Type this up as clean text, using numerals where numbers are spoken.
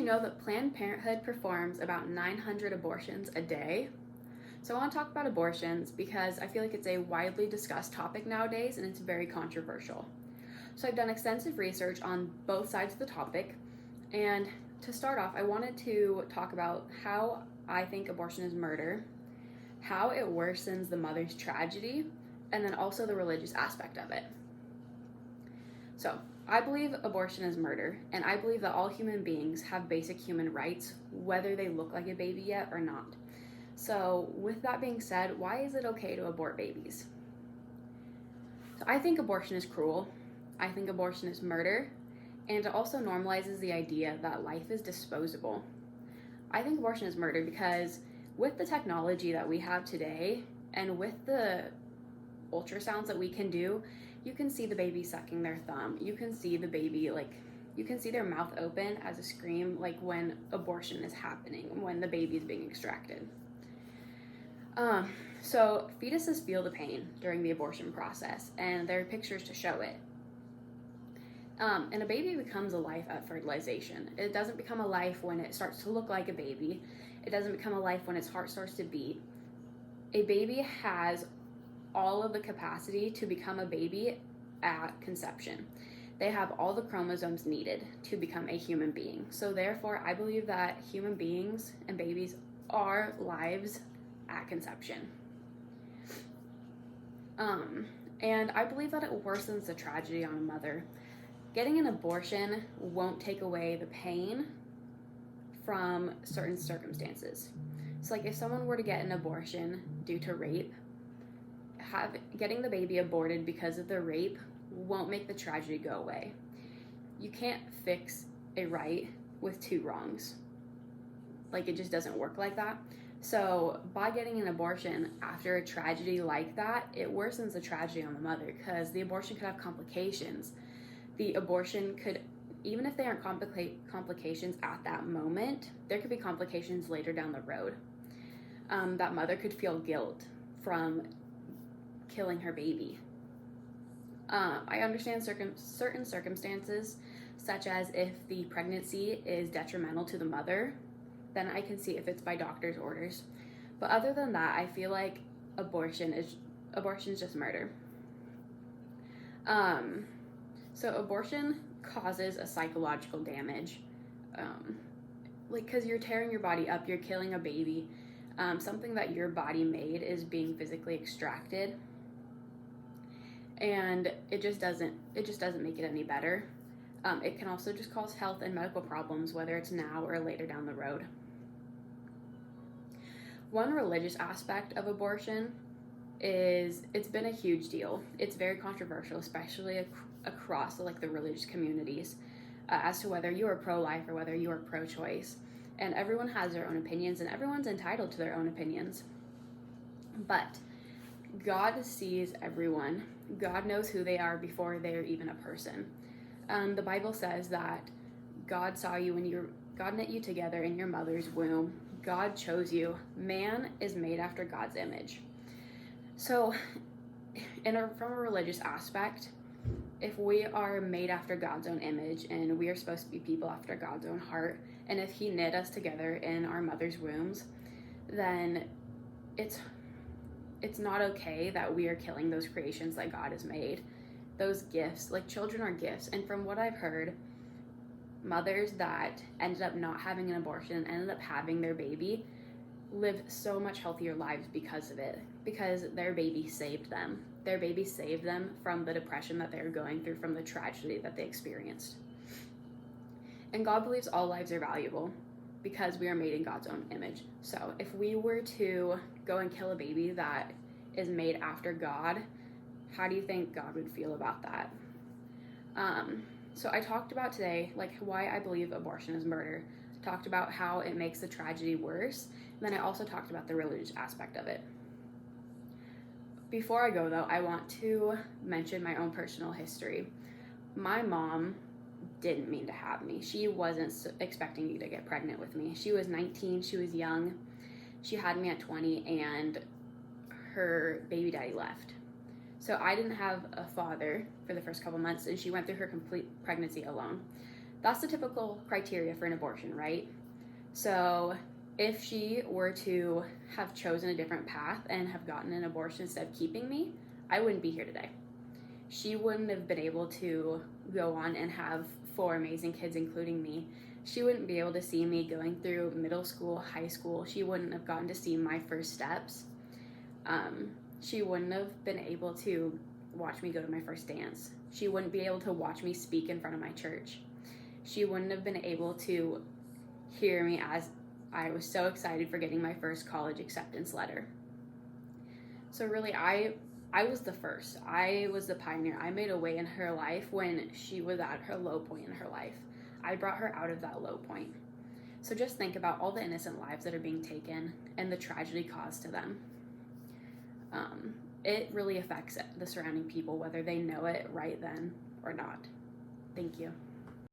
you know that Planned Parenthood performs about 900 abortions a day? So I want to talk about abortions because I feel like it's a widely discussed topic nowadays and it's very controversial. So I've done extensive research on both sides of the topic, and to start off, I wanted to talk about how I think abortion is murder, how it worsens the mother's tragedy, and then also the religious aspect of it. So, I believe abortion is murder, and I believe that all human beings have basic human rights, whether they look like a baby yet or not. So, with that being said, why is it okay to abort babies? So, I think abortion is cruel. I think abortion is murder, and it also normalizes the idea that life is disposable. I think abortion is murder because with the technology that we have today and with the ultrasounds that we can do, you can see the baby sucking their thumb. You can see the baby, you can see their mouth open as a scream, like when abortion is happening, when the baby is being extracted. So fetuses feel the pain during the abortion process, and there are pictures to show it. And a baby becomes a life at fertilization. It doesn't become a life when it starts to look like a baby. It doesn't become a life when its heart starts to beat. A baby has all of the capacity to become a baby at conception. They have all the chromosomes needed to become a human being. So therefore, I believe that human beings and babies are lives at conception. And I believe that it worsens the tragedy on a mother. Getting an abortion won't take away the pain from certain circumstances. So like if someone were to get an abortion due to rape, getting the baby aborted because of the rape won't make the tragedy go away. You can't fix a right with two wrongs. Like it just doesn't work like that. So by getting an abortion after a tragedy like that, it worsens the tragedy on the mother because the abortion could have complications. The abortion could, even if they aren't complications at that moment, there could be complications later down the road. That mother could feel guilt from killing her baby. I understand certain circumstances, such as if the pregnancy is detrimental to the mother, then I can see if it's by doctor's orders. But other than that, I feel like abortion is just murder. So abortion causes a psychological damage, because you're tearing your body up, you're killing a baby. Something that your body made is being physically extracted, and it just doesn't make it any better. It can also just cause health and medical problems, whether it's now or later down the road. One religious aspect of abortion is it's been a huge deal. It's very controversial, especially across the religious communities, as to whether you are pro-life or whether you are pro-choice. And everyone has their own opinions, and everyone's entitled to their own opinions. But God sees everyone. God knows who they are before they're even a person. The Bible says that God saw you when God knit you together in your mother's womb. God chose you. Man is made after God's image. So, from a religious aspect, if we are made after God's own image and we are supposed to be people after God's own heart, and if He knit us together in our mother's wombs, then it's not okay that we are killing those creations that God has made. Those gifts, children are gifts. And from what I've heard, mothers that ended up not having an abortion and ended up having their baby live so much healthier lives because of it, because their baby saved them. Their baby saved them from the depression that they were going through, from the tragedy that they experienced. And God believes all lives are valuable because we are made in God's own image. So if we were to go and kill a baby that is made after God, how do you think God would feel about that? So I talked about today, why I believe abortion is murder. I talked about how it makes the tragedy worse. And then I also talked about the religious aspect of it. Before I go, though, I want to mention my own personal history. My mom didn't mean to have me. She wasn't expecting me to get pregnant with me. She was 19. She was young. She had me at 20, and her baby daddy left. So I didn't have a father for the first couple months, and she went through her complete pregnancy alone. That's the typical criteria for an abortion, right? So if she were to have chosen a different path and have gotten an abortion instead of keeping me, I wouldn't be here today. She wouldn't have been able to go on and have 4 amazing kids, including me. She wouldn't be able to see me going through middle school, high school. She wouldn't have gotten to see my first steps. She wouldn't have been able to watch me go to my first dance. She wouldn't be able to watch me speak in front of my church. She wouldn't have been able to hear me as I was so excited for getting my first college acceptance letter. So really, I was the first. I was the pioneer. I made a way in her life when she was at her low point in her life. I brought her out of that low point. So just think about all the innocent lives that are being taken and the tragedy caused to them. It really affects the surrounding people, whether they know it right then or not. Thank you.